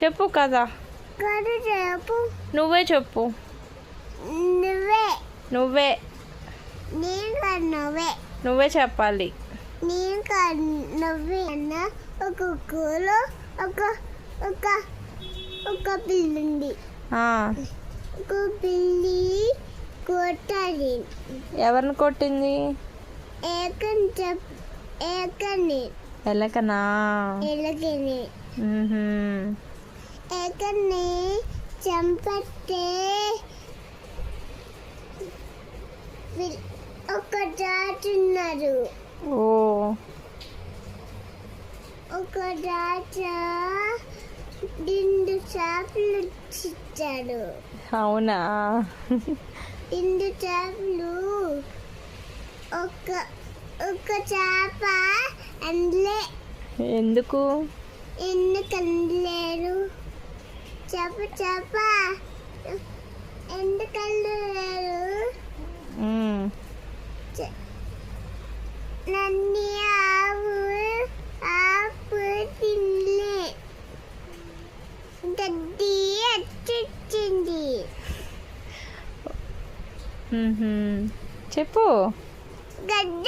చెప్పు కదా. చెప్పు. నువ్వే చెప్పు. నువ్వే. నువ్వే. నువ్వే. నువ్వే చెప్పాలి. నువ్వే అన్న. ఒక కూలో ఒక ఒక ఒక పిల్లి ఉంది. ఒక పిల్లి కొట్టాలి. ఎవరిని కొట్టింది? ఏకని. ఎలకనా? ఎలకని. ఏకని చంపతే ఒక దాచున్నారు. ఓ, ఒక దాచ 2 చేపలు ఇచ్చాడు. అవునా? 2 చేపలు. ఒక చేప అందులే. ఎందుకు? ఎందుకు అందలేరు? చేప ఎందుకు అందలేరు? నన్ను ఆపు తినలే. గడ్డి అచ్చిచ్చింది. చెప్పు. గడ్డ